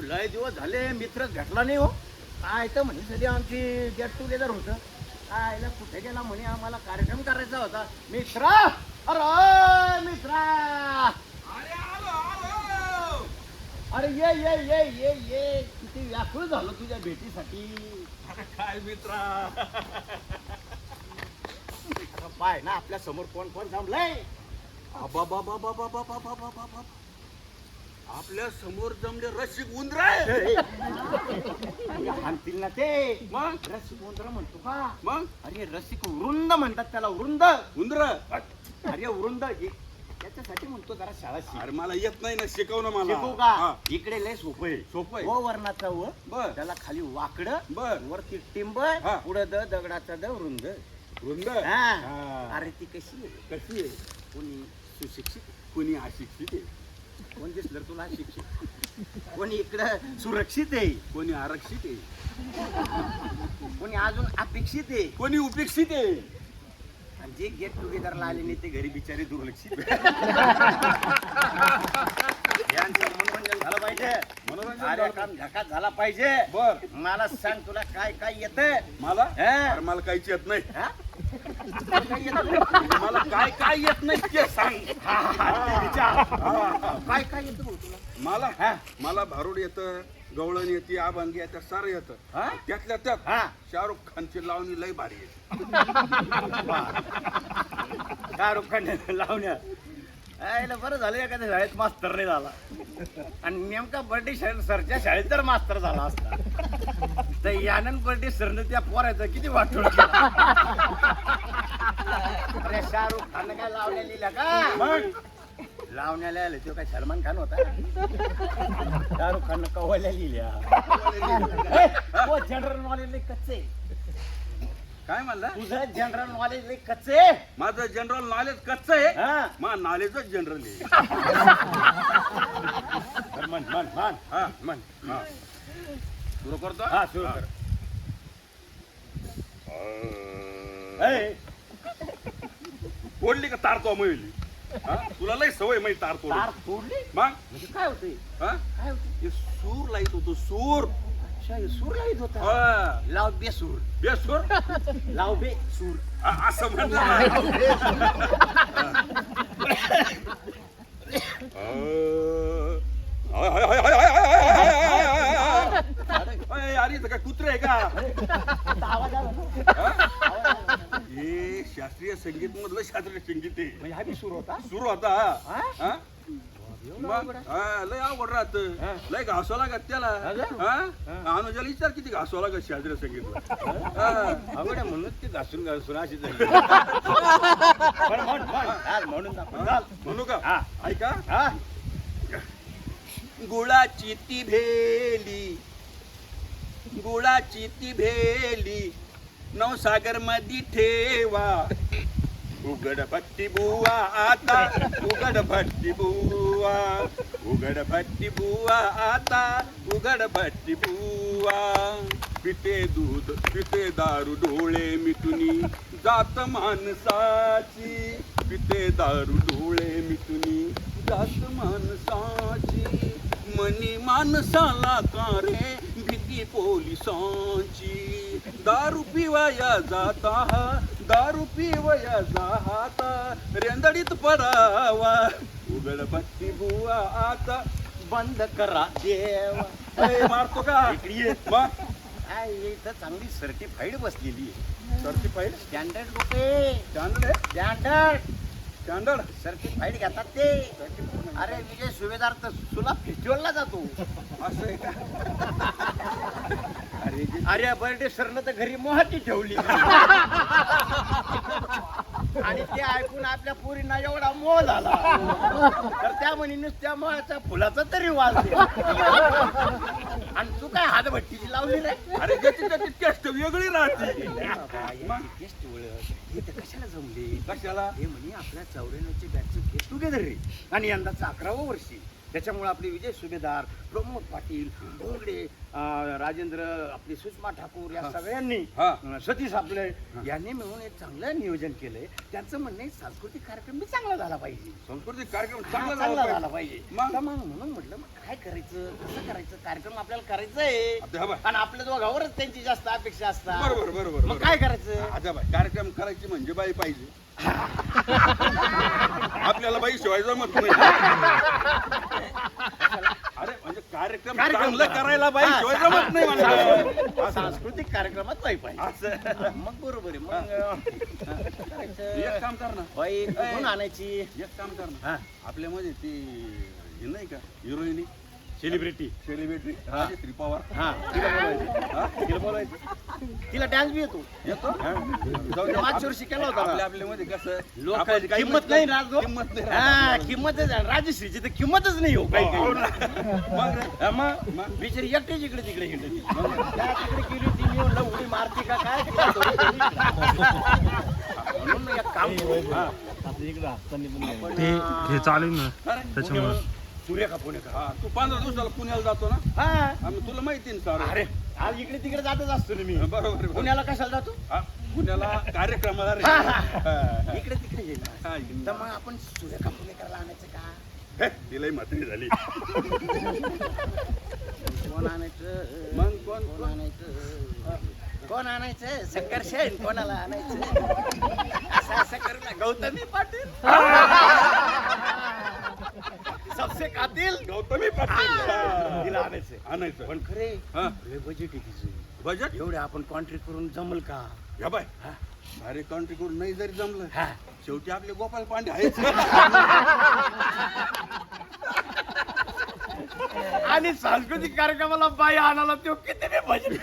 लय दिवस झाले मित्रच भेटला नाही हो. काय तर म्हणे सध्या आमची गेट टुगेदर होतं. आयला कुठे गेला म्हणे आम्हाला कार्यक्रम करायचा होता. मित्रा अरे मित्रा अरे ये ये ये ये ये किती व्याकुळ झालो तुझ्या भेटीसाठी. काय मित्रा पाय ना आपल्या समोर कोण कोण जमलंय. आपल्या समोर जमले रसिक उंदर हाणतील ना ते. मग रसिक उंदर म्हणतो का. मग अरे रसिक वृंद म्हणतात त्याला. वृंद उंदर अरे वृंद त्याच्यासाठी म्हणतो जरा शाळा शिक. अरे मला येत नाही ना शिकव ना मला. शिकू हा. का. इकडे लय सोपं आहे. सोपं आहे. व वर्णाचा व बर त्याला खाली वाकडं बर वरती टिंब हा. पुढे दगडाचा वृंद. वृंद हा. हा. अरे ती कशी आहे. कशी आहे कोणी सुशिक्षित कोणी अशिक्षित आहे कोण दिसलं तुला शिक्षित. कोणी इकडं सुरक्षित आहे. कोणी आरक्षित आहे कोणी अजून अपेक्षित आहे. कोणी उपेक्षित आहे. आणि जे गेट टुगेदरला आले नाही ते घरी बिचारे दुर्लक्षित. यांचं मनोरंजन झालं पाहिजे. मनोरंजन कार्यक्रम झकात झाला पाहिजे. बर मला सांग तुला काय काय येतं. मला हा? अरे मला काहीच येत नाही. हा? काय येतं? मला काय काय येत नाही ते सांग. विचार. काय काय येतं भाऊ तुला. मला हा? मला भारूड येतं गवळण येते अभंगी येतं सारं येतं. हा? त्यातल्या त्यात हा? शाहरुख खानची लावणी लय भारी आहे. शाहरुख खान लावण्या. आयला बरं झालं एखाद्या शाळेत मास्तर नाही झाला. आणि नेमका बर्थडे सरच्या शाळेत जर मास्तर झाला असता तर यानंद बर्थडे सरनं त्या पोराचं किती वाटोळ केलं. अरे शाहरुख खान काय लावण्या लिहिल्या का. मग लावण्याला आले तो काय सलमान खान होता. शाहरुख खान कव्वाल्या लिहिल्या. जनरल नॉलेज लय कच्चे. काय म्हणला तुझं जनरल नॉलेज लय कच्चे. माझं जनरल नॉलेज कच्चं आहे. हा माझं नॉलेजच जनरल आहे. मन मन मन हा म्हण हा सुरू करतो. हा सुरू कर. ए, फोडली का तार तो मिळली. तुला लय सवय माहिती तार तोड. तार तोडली मग म्हणजे काय होते. हा? काय होते. हे सूर लाईत होतो सूर. अच्छा हे सूर लाईत होता. हा. लाव बे सूर. बेसूर लाव बे सूर. असं म्हणलं. अरे इथं काय कुत्रे आहे का. आता आवाज आला ना. हे शास्त्रीय संगीत मधलं शास्त्रीय संगीत आहे. म्हणजे हा बी सूर होता. सुरू होता हा? हा? मग हा, लय अवघड राहत हा. लय घासवा लागत त्याला. अगं? हा अनुजाला विचार किती घासवा लागत शास्त्रीय संगीतला. अवघड आहे म्हणून ते घासून घासून अशी झाली. बरं, म्हणून दाखव. चाल. म्हणू का हा. ऐका. हा? गुळाची ती भेली गुळाची ती भेली नवसागर मध्ये ठेवा. उघड भट्टी बुवा आता उघड भट्टी बुवा उघड भट्टी बुवा आता उघड भट्टी बुवा. पिते दूध पिते दारू डोळे मिटुनी जात माणसाची. पिते दारू डोळे मिटुनी जात माणसाची. मनी माणसाला का रे भीती पोलिसांची. दारू पिवाया जाता दारू पिवया जाता रेंदडीत पडावा. उघड भट्टी बुवा आता बंद करा देवा. ए, मारतो का इकडे ये. मग काय इथं चांगली सर्टिफाईड बसलेली आहे. सर्टिफाईड स्टँडर्ड लोक आहे. स्टँडर्ड आहे. स्टँडर्ड स्टँडर्ड सर्टिफाईड घेतात ते. अरे विजय सुभेदार तर तुला फेस्टिवलला जातो. असं आहे का. अरे बर्थडे सरनं तर घरी मोहाची ठेवली. आणि ते ऐकून आपल्या पोरींना एवढा मोह झाला तर त्या म्हणी नुसत्या मोहाच्या फुलाचा तरी वाज दे. आणि तू काय हातभट्टीची लावली रे. अरे ज्याची त्याची टेस्ट वेगळी राहते. कशाला जमले. कशाला हे म्हणे आपल्या 94च्या बॅचचं गेट टुगेदर रे. आणि यंदाचं 11वं वर्षी त्याच्यामुळे आपले विजय सुभेदार, प्रमोद पाटील, डोंगरे, राजेंद्र, आपली सुषमा ठाकूर या सगळ्यांनी, सतीश आपले यांनी मिळून एक चांगलं नियोजन केलंय. त्यांचं म्हणणं आहे सांस्कृतिक कार्यक्रम बी चांगला झाला पाहिजे, सांस्कृतिक कार्यक्रम चांगला झाला पाहिजे. मग म्हणून म्हटलं मग काय करायचं, कसं करायचं, कार्यक्रम आपल्याला करायचा आहे आता आणि आपल्या दोघावरच त्यांची जास्त अपेक्षा असतात. बरोबर बरोबर मग काय करायचं? आता बाई कार्यक्रम करायची म्हणजे बाई पाहिजे. आपल्याला बाई शिवाय जमत नाही. अरे म्हणजे कार्यक्रम चांगलं करायला बाई शिवाय जमत नाही म्हणलं. सांस्कृतिक कार्यक्रमात बाई पाहिजे असं मग बरोबर आहे. मग एक काम कर ना बाई कुठून आणायची? एक काम कर ना आपल्यामध्ये ती हे नाही का हिरोईन सेलिब्रिटी श्री पवार तिला बोलायचं. तिला डान्स बी येतो. मागच्या वर्षी केला होता. आपल्यामध्ये कसं लोकांची किंमत नाही ना, किंमत नाही. किंमतच राजश्रीची तर किंमतच नाही हो काही मग बिचारी एकटेच इकडे तिकडे हिंडत तिकडे गेली होती. मी म्हणलं उडी मारते का काय म्हणून एक काम हे चालेल ना त्याच्यामुळे. पुणे का तू 15 दिवसाला पुण्याला जातो ना. आम्ही तुला माहिती ना सर. अरे आज इकडे तिकडे जातच असतो ना मी. बरोबर पुण्याला कशाला जातो? पुण्याला कार्यक्रमाला इकडे तिकडे येईल. तर मग आपण सुरेखा पुणेकरला आणायचं का? तिलाही म्हातारी झाली. कोण आणायचं? मग कोण आणायचं? संघर्षण कोणाला आणायचं? असं करू ना. गौतमी पाटील सबसे कातील गौतमी पाटील तिला आणायचं. पण खरे बजेट आहे तिचं. बजेट एवढे आपण कॉन्ट्री करून जमल का? या बाय अरे कॉन्ट्री करून नाही जरी जमलं शेवटी आपले गोपाल पांडे आहेत. आणि सांस्कृतिक कार्यक्रमाला बाई आणाला तो किती बी बजेट.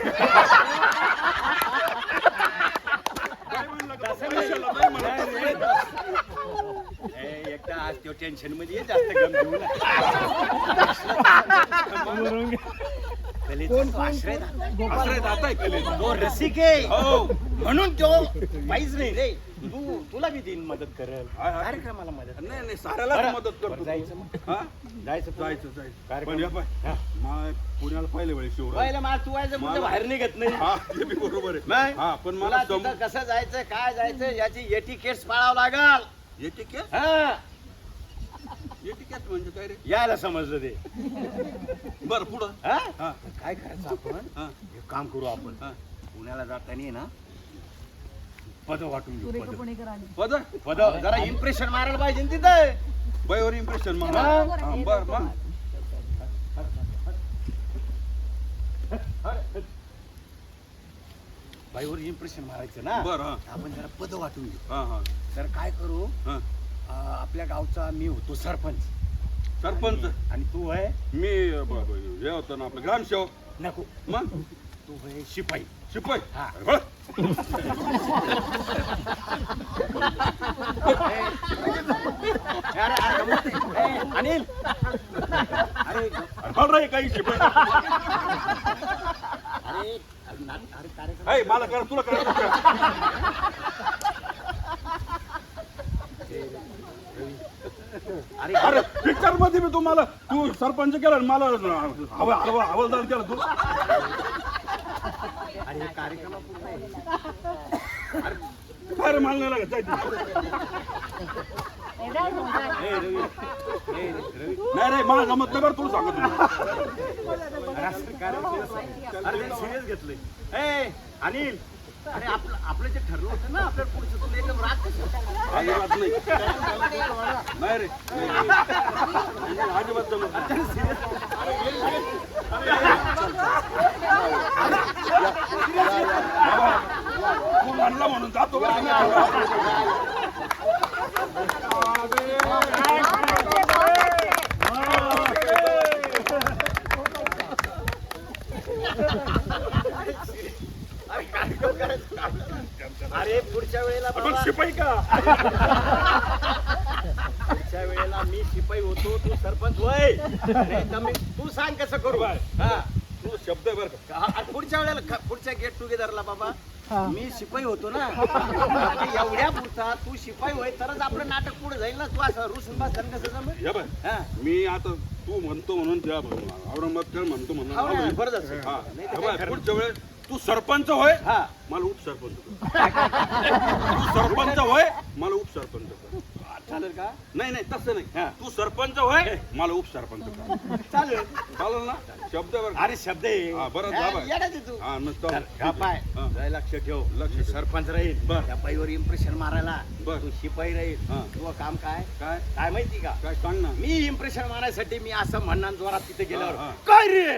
एकदा आज तो टेन्शन मध्ये जास्त गम घेऊ आश्रय जात आहे तो रसिक आहे म्हणून तो काहीच नाही रे. तुला बी देईन मदत करेल कार्यक्रमाला मदत. नाही साऱ्याला मदत करतो. जायचं पण या बाय पुण्याला पहिले वेळेस शिवराज पहिलं मला तू व्हायचं म्हणजे बाहेर निघत नाही. बरोबर आहे. पण मला कसं जायचं काय जायचं याची एटिकेट्स पाळावं लागल. एटिकेट म्हणजे काय रे? यायला समजलं ते. बरं पुढं काय करायचं आपण? एक काम करू आपण पुण्याला जाताना ना पद वाटून घेऊ. पद जरा इम्प्रेशन मारायला पाहिजे ना तिथं. बाईवर इम्प्रेशन बर मग बाईवर इम्प्रेशन मारायचं ना. बरं आपण जरा पद वाटून घेऊ. तर काय करू आपल्या गावचा मी होतो सरपंच आणि तू आहे मी हे होतो ना आपलं ग्रामसेवक. नको मग तू आहे शिपाई. हा अनिल अरे काही शिपाई अरे मला कर तुला कर. अरे पिक्चर मध्ये मी तुम्हाला तू सरपंच केला मला हवालदार केला तू. अरे कार्यक्रम अरे मला नाही लागत जायचं. नाही रे मला जमत नाही. बरं तुला सांगतो सिरियस घेतलंय. अनिल अरे आपलं जे ठरलं होतं ना आपल्या पुढचं तुला एकदम राग अजिबात नाही रे अजिबात जमत तू म्हणला म्हणून जातो. अरे पुढच्या वेळेला आपण शिपाई का? पुढच्या वेळेला मी शिपाई होतो तू सरपंच होय. तू सांग कसं करू. तू शब्द बर का. पुढच्या वेळेला पुढच्या गेट टुगेदरला बाबा मी शिपाई होतो ना. एवढ्या पुरता तू शिपाई होय तरच आपलं नाटक पुढे जाईल ना. तू असं रुसून बस कसं जमेल. मी आता तू म्हणतो म्हणून त्या औरंगाबादकर म्हणतो म्हणून हो ना, आवडील. बरं झालं. हा. नाही तर हे काय बघ, खरं पुढच्या वेळेस तू सरपंच होय हा मला उपसरपंच कर. तू सरपंच होय मला उपसरपंच कर. चालेल का नाही नाही तसं नाही हा. तू सरपंच होय मला उपसरपंच कर. चालेल चालेल ना शब्द बरं अरे शब्द आहे हा, बरं, जा बाय. येडा ते तू हा मग चल, चालेल. हा पाय हा. जरा लक्ष ठेव लक्ष मी ठेव. सरपंच राहील बर. त्या पायीवर इम्प्रेशन मारायला बर. तू शिपाई राहील हा. तुझं काम काय काय काय माहिती का काय सांग ना मी इम्प्रेशन मारायसाठी मी असं म्हणणार जोरात तिथे गेल्यावर हा, हा. काय रे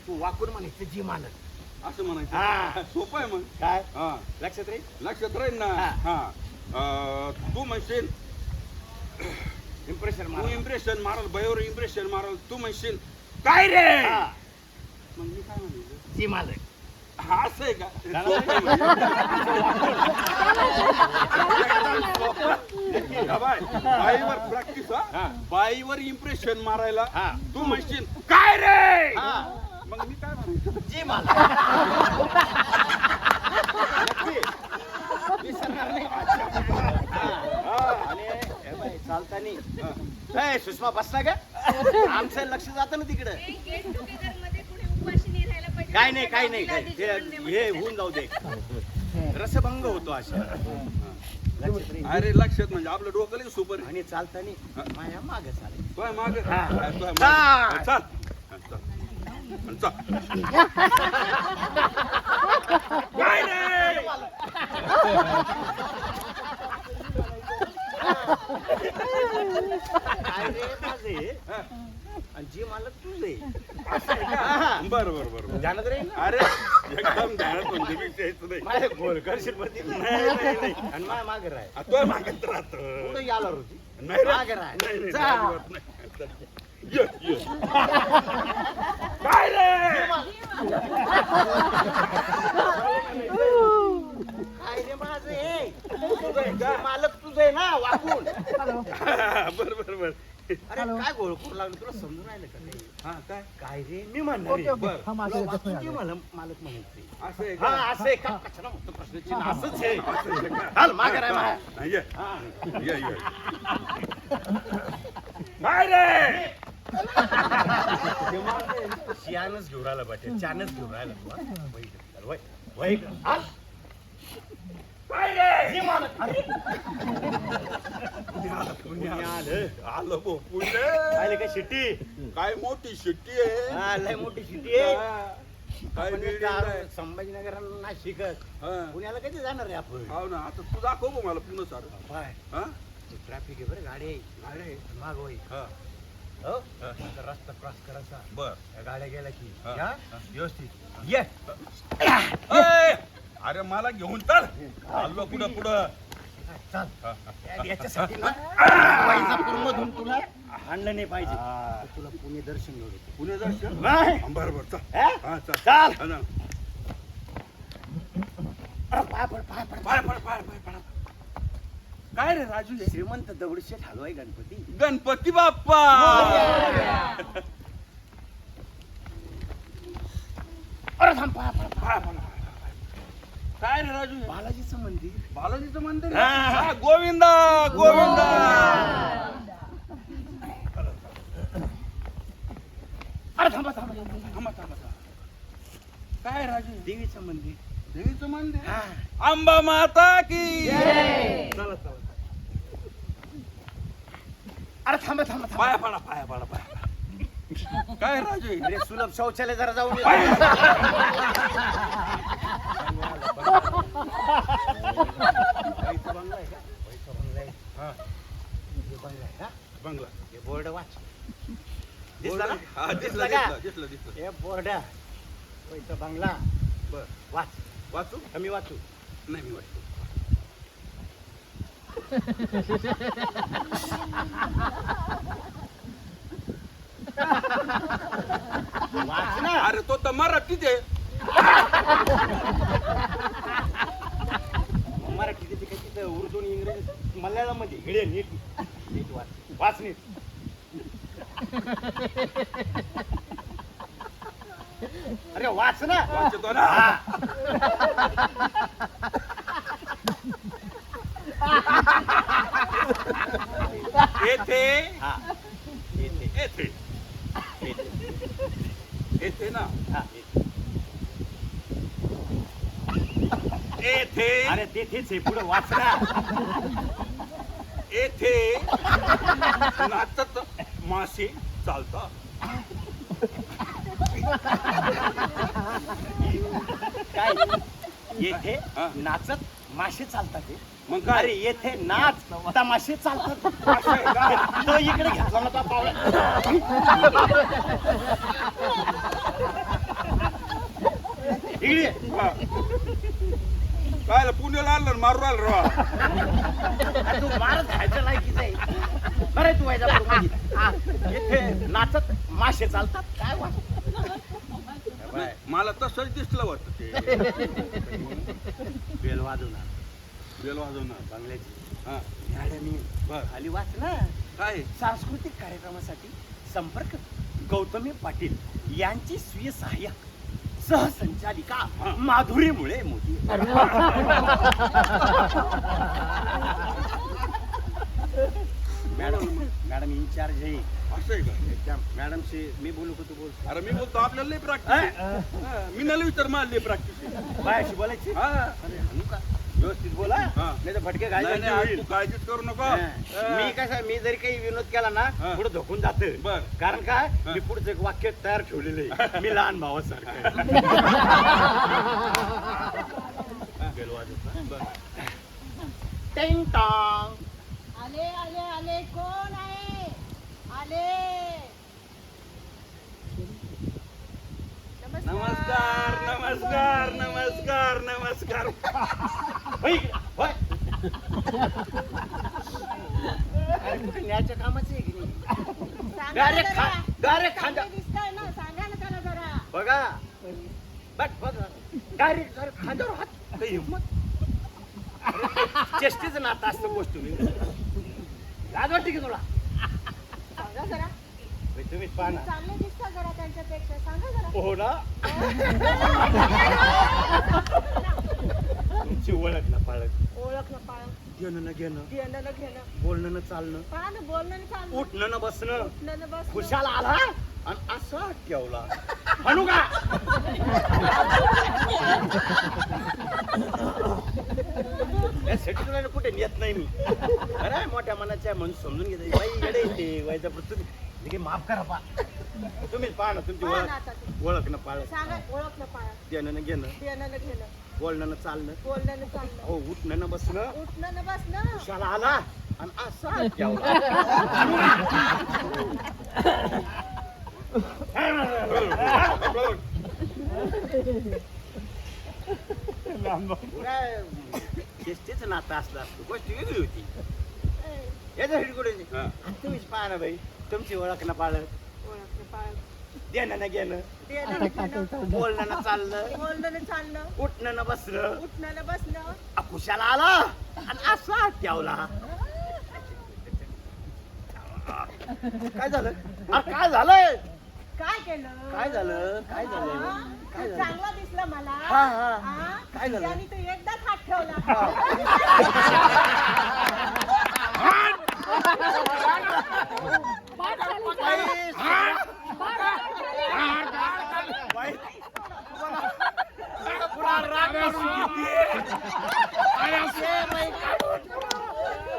तू वाकून म्हणायचं जी मानत असं म्हणायचं हा. सोपं आहे मग काय हा लक्षात राहील लक्षात राहील ना हा. हा तू म्हणशील इम्प्रेशन तू मार इम्प्रेशन मारल बयोर इम्प्रेशन मारल तू म्हणशील काय रे मग मी काय म्हणायचं जी मालक हा असं आहे का झालं? हा, बाय. बाईवर प्रॅक्टिस हा. हा बाईवर इम्प्रेशन मारायला हा. तू म्हणशील काय रे हा. मग मी काय म्हणायचं जी मालक नक्की. विसरणार नाही. हा. आणि हे बाई, चालतानी ए, सुषमा बसला का आमचं लक्ष जातं ना तिकडं गेट टुगेदर मध्ये कुणी उपाशी नाही राहायला पाहिजे. काय नाही काय नाही काय तिला ते जेवण दे हे म्हणते. होऊन जाऊ दे रसभंग होतो अशा लक्षात राहील. अरे लक्षात म्हणजे आपलं डोकं लई सुपर आहे. आणि चालतानी माया माग चालेल तोय माग हा. तोय चाल. माग चाल हा, चाल. चाल. काय रे काय रे माझे हा. आणि जी मालक तुझे बर बर बर बर. जाणत राहील अरे एकदम ध्यानात म्हणजे विषयच नाही माझ्या गोल करशील पण ती नाही आणि माझ्या मागे राय आ, तोय मागत राहतो पुढे याला होती नाही रे. मागे राय नाही, नाही, जा. अजिबात नाही. चल. ये, ये. काय रे काय रे माझे तुझं मालक तुझे ना वाकून बर बर बर अरे काय गोळ करू लागलं तुला समजून राहिलं का काही? हा काय काय रे मी म्हणणार आहे. बर तुला वाकून जे मालक म्हणायचे असं आहे हा का असं आहे का कशाला म्हणतो प्रश्नचिन्ह असंच आहे चाल मागे राय माया हा, ये हा. ये ये काय रे शियानच घेऊन राहिला बाटे चानच घेऊन राहिला तू, हा? वही कर, चल, वही. वही कर. हाल. काय रे ये मालक. अरे. कुणी आलं? आलं बो पुणे आले का शिट्टी काय मोठी शिट्टी आहे हा लय मोठी शिट्टी आहे काय आपण बिल्डिंग इथं आहे? संभाजीनगर नाही शिकत हा. पुण्याला कधी जाणार रे आपण हो ना आता तू दाखव बघ मला पुन्हा सार बाय हा ट्रॅफिक आहे बरं गाडी आहे गाडी आहे माग होई हा हो आता रस्ता क्रॉस करायचा बर या गाड्या गेल्या की हा. या व्यवस्थित ये ए, अरे मला घेऊन चल चाललो पुढं पुढं चल हा, याच्यासाठी ना वैजापूरमधून तुला आणलं नाही पाहिजे तर तुला पुणे दर्शन घेऊन येतो. पुणे दर्शन नाही. बर बर चल हा? हा चल चाल हा, जा. अरे, पाय पड पाय पड पाय पड पाय पाय पड काय रे राजू हे? श्रीमंत दगडूशेठ हलवाई गणपती गणपती बाप्पा अरे थांब पाय पड पाय पड काय रे राजू हे? बालाजीचं मंदिर बालाजीचं मंदिर हा. हा, गोविंदा गोविंदा अरे थांबा थांबा थांबा. थांबा थांबा थांबा. काय राजू हे? देवीचं मंदिर देवीचं मंदिर हा. अंबा माता की चला चला अरे थांबा थांबा थांबा पाया पडा पाया पडा पाया पडा. काय राजू हे? अरे सुलभ शौचालय जरा जाऊन ये. पैसा बंगला आहे का? पैसा बंगला आहे. हा, हे बंगला आहे का? बंगला हे बोर्ड वाच दिसला ना? हा, दिसला दिसलं का? दिसलं दिसलं दिसलं हे बोर्ड पैसा बंगला बर वाच वाचू कमी वाचू नाही मी वाचतो वाच ना अरे तो तर मराठीच आहे मराठी तिथे काही तिथं उर्दू आणि इंग्रजी मल्याळम मध्ये हिडे नीट नीट वाच वाच नीट अरे वाच ना वाचतो ना हा. येथे हा येते येथे येथे ना हा, येथे अरे तेथेच आहे पुढे वाचना. येथे नाचत मासे चालतात. काय येथे हा. नाचत मासे चालतात ते. मग काय? अरे येथे नाच तमाशे चालतात. असं आहे का? तो इकडे घेतला ना तो पावला. इकडे ये. हा. काय रे, पुण्याला आलं मारू राहिलं रा. अरे तू मारत खायचं लायकीच आहे. बरं तू व्हायचा येथे नाचत मासे चालतात काय वाटत. मला तसंच दिसलं वाटतं ते बेल वाजवणार बेल वाजवणार. बंगल्याची हा मॅडम बर खाली वाच ना. काय सांस्कृतिक कार्यक्रमासाठी संपर्क गौतमी पाटील यांची स्वीय सहाय्यक सहसंचालिका माधुरीमुळे मोदी. मॅडम मॅडम इन्चार्ज आहे. असं आहे का? एकदम मॅडमशी मी बोलू का तू बोल. अरे मी बोलतो आपल्याला लई प्रॅक्टिस. मी नाही विचार मला लई प्रॅक्टिस. बायाशी बोलायची. हा अरे हाणू का व्यवस्थित बोला. हा. नाही तर फटके नाही, नाही, आज घालायचे. तू काळजीच करू नको. मी कसं मी जरी काही विनोद केला ना हा. पुढे झोपून जात. बर. कारण काय हा. मी पुढचं एक वाक्य तयार ठेवलेलं आहे. मी लहान भावासारखं. बेल वाजवत ना. बर. टिंग टॉंग. आले आले आले कोण आहे आले. नमस्कार नमस्कार नमस्कार नमस्कार. होय इकडे, होय. अरे कुठे न्यायच्या कामाचं आहे की नाही. डायरेक्ट खांदा दिसतंय ना सांगा ना त्याला जरा. बघा बघ डायरेक्ट खांद्यावर हात. काही हिंमत चेष्टीच नातं असतं गोष्ट. लाज वाटते की तुला. सांगा जरा तुम्हीच पाहा ना. चांगले दिसता जरा त्यांच्यापेक्षा सांगा जरा. हो ना. तुमची ओळख ना पाळख ओळख ना पाळख घेणं ना घेणं घेणं ना घेणं बोलणं ना चालणं पहा ना बोलणं ना चालणं उठणं ना बसणं उठणं ना बसणं. खुशाल आला आणि असा ठेवला. म्हणू का या सेटिंग कुठे नेत नाही मी. अरे मोठ्या मनाच्या म्हणून समजून घेते बाई येडे येते व्हायचा तुम्ही माफ करा पा. तुम्हीच पहा ना तुमची पहा ना ओळख आता ते. ओळख ना पाळख सांगा ओळख ना पाळख देणं ना घेणं घेणं ना घेणं बोलणं ना चालणं बोलणं ना चालणं हो उठणं ना बसणं उठणं ना बसणं. खुशाल आला आणि असा ठेवला. काय चेष्टेच नातं असलं असतं गोष्ट वेगळी होती. याच्यासाठी कुठे हा. तुम्हीच पाहा ना बाई तुमची ओळख ना पाळत ओळख ना पाळख देणं ना घेणं घेणं ना घेणं बोलणं ना चालणं बोलणं ना चालणं उठणं ना बसणं उठणं ना बसणं. खुशाला आला आणि असा ठेवला. काय झालं अरे काय झालं काय केलं काय झालं काय झालं हा? काय झालं चांगला दिसला मला. हा, हा. हा? काय झालं? त्याने तो एकदाच हात ठेवला. बाई, पुरा राग काढून घेते.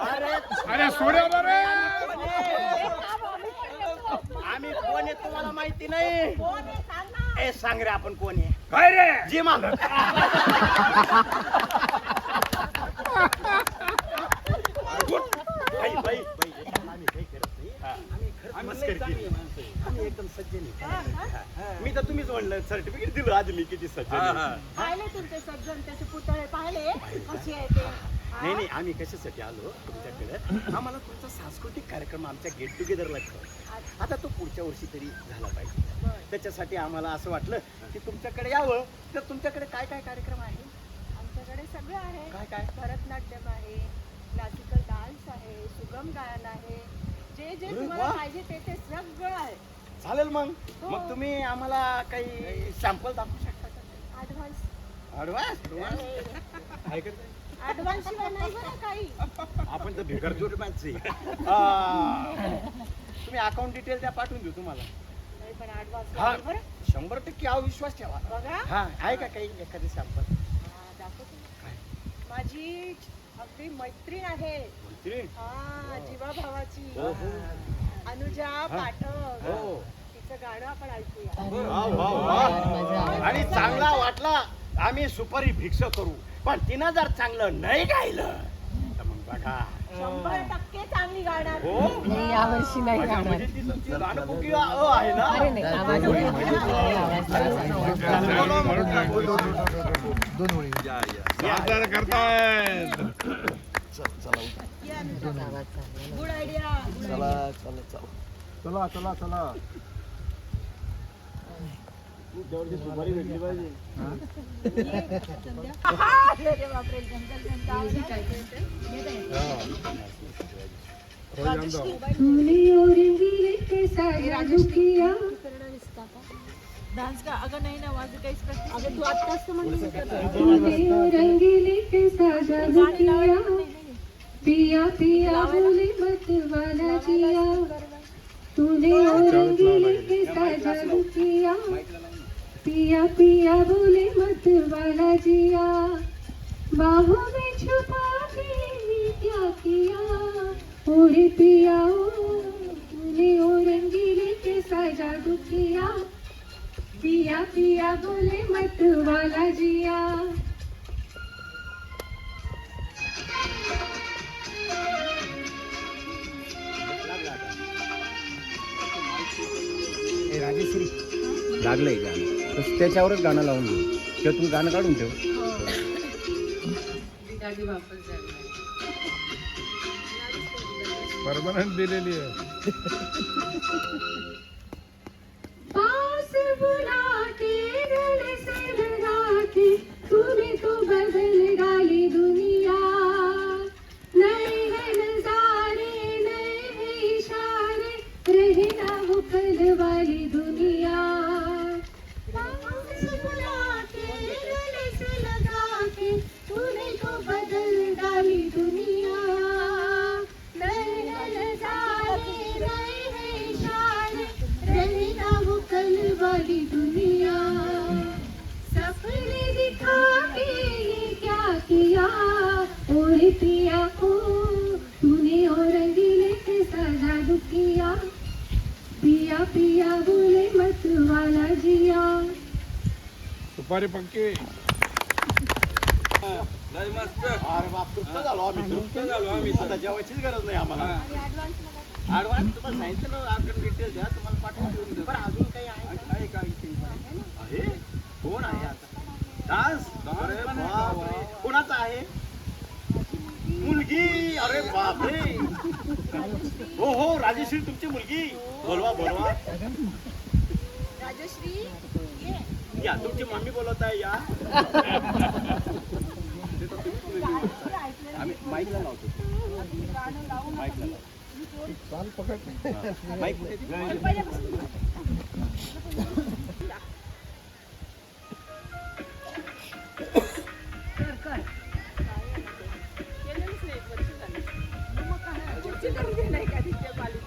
अरे अरे सोड्या बरे. आम्ही कोण आहे तुम्हाला माहिती नाही. कोण आहे सांग ना. ए सांग रे आपण कोण आहे. काय रे जी मालक. बाई बाई बाई आम्ही काही करत नाही. आम्ही खरंच मस्करी केली. आम्ही एकदम सज्जन आहे. मी तर तुम्हीच म्हणलं सर्टिफिकेट दिलं आज मी किती सज्जन हा, आहे. हा. पाहिले तुमचे सज्जन त्याचे पुतळे पाहिले कसे आहे ते. हा? नाही नाही आम्ही कशासाठी आलो तुमच्याकडे आम्हाला तुमचा सांस्कृतिक कार्यक्रम आमच्या गेट टुगेदरला आता तो पुढच्या वर्षी तरी झाला पाहिजे. बरं. त्याच्यासाठी आम्हाला असं वाटलं की तुमच्याकडे यावं. तर तुमच्याकडे काय काय कार्यक्रम आहे. आमच्याकडे सगळं आहे. काय काय भरतनाट्यम आहे, क्लासिकल डान्स आहे, सुगम गायन आहे. जे जे अरे तुम्हाला वा. पाहिजे ते ते सगळं आहे. चालेल मग हो. मग तुम्ही आम्हाला काही सॅम्पल दाखवू शकता का. ऍडव्हान्स ऍडव्हान्स ऍडव्हान्स शिवाय नाही बरं काही. आपण तर भिकार जोड माणसं तुम्ही अकाउंट डिटेल त्या पाठवून देऊ तुम्हाला. नाही पण ऍडव्हान्स हा बरं. 100% अविश्वास ठेवा. बघा हा आहे का काही एखादी सॅम्पल? दाखवते. माझी अगदी मैत्रीण आहे. हा जीवा भावाची अनुजा पाठक. तिचं गाणं आपण ऐकूया. आणि चांगला वाटला आम्ही सुपारी भिक्ष करू, पण तिनं जर चांगलं नाही गायलं तर मग बघा 100% चांगली गाणार. हो नाही यावर्षी नाही गाणार. म्हणजे ती तुमची गाणंपुकी आहे ना. अरे नाही आवाज नाही, आवाज गुड आयडिया. चला चला चला. सुपारी भेटली पाहिजे. डान्स का अगं नाही ना माझं काहीच प्रश्न. अगं तू आत्ताच तर म्हणली पिया पिया बोले मत वाला जिया तूने रंगीले के साजा किया पिया पिया बोले मत वाला जिया बाहों में छुपा के क्या किया ओरे पिया ओ तूने ओ रंगीले के साजा किया पिया पिया बोले मत वाला जिया. राजेश्री लागलंय गाणं तर त्याच्यावरच गाणं लावून घेऊ किंवा तुम्ही गाणं काढून ठेव. परमनंट दिलेली आहे. पास बुलाके गले से लगाके तूने तो बदल डाली दुनिया नए हैं नजारे नए हैं इशारे रहे ना वो कल वाली दुनिया पास बुलाके गले से लगाके तूने तो बदल डाली दुनिया नए हैं नजारे नए हैं इशारे रहे ना वो कल वाली दुनिया सपने दिखा के ये क्या किया और पिया को तूने और रंगीले के साजा किया पिया पिया बोले मत वाला जिया. सुपारी पक्की. अरे बाप तृप्त झालो आम्ही आता जेवायचीच गरज नाही आम्हाला. ऍडव्हान्स तुम्हाला सांगितलं ना आपण डिटेल द्या तुम्हाला पाठवून देऊन देऊ. बरं अजून काही आहे का? आहे कोण आहे आता डान्स? अरे बापरे कोणाचा आहे? मुलगी. अरे बापरे हो हो राजेश्री तुमची मुलगी. बोलवा बोलवा राजश्री या तुमची मम्मी बोलत आहे या. आम्ही माईकला लावतो. माईकला लावतो. माईक कुठे? नाही का तिथे पाली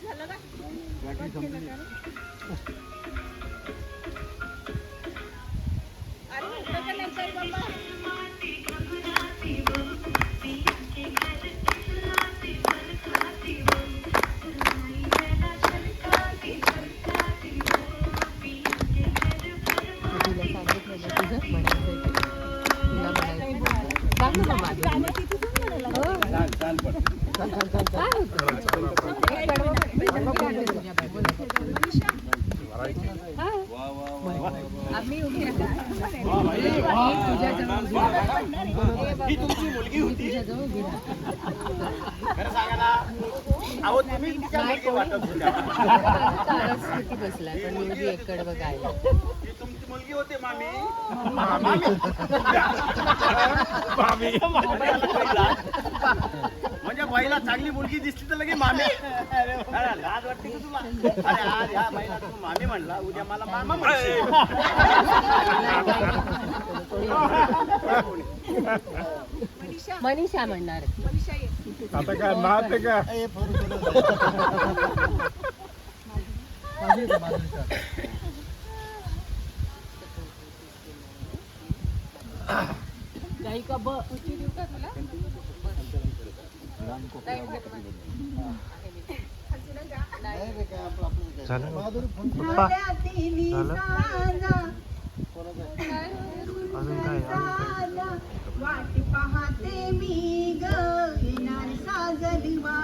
झालं का? अरे का नाही काय बाबा. आम्ही उभी राहा. तुम्ही तिच्या मुलगी वाटत होत्या. तारच किती बसला पण मुलगी एककडे बघायला ती तुमची मुलगी होती मामी. म्हणजे बाईला चांगली मुलगी दिसली तर लगे मामी. अरे, लाज वाटते का तुला? अरे आज ह्या बाईला तू मामी म्हणला, उद्या मला मामा म्हणशील. मनीषा म्हणणार आता काय नात आहे का गाई का ब वाट पाहते मी ग येणार साज दिवा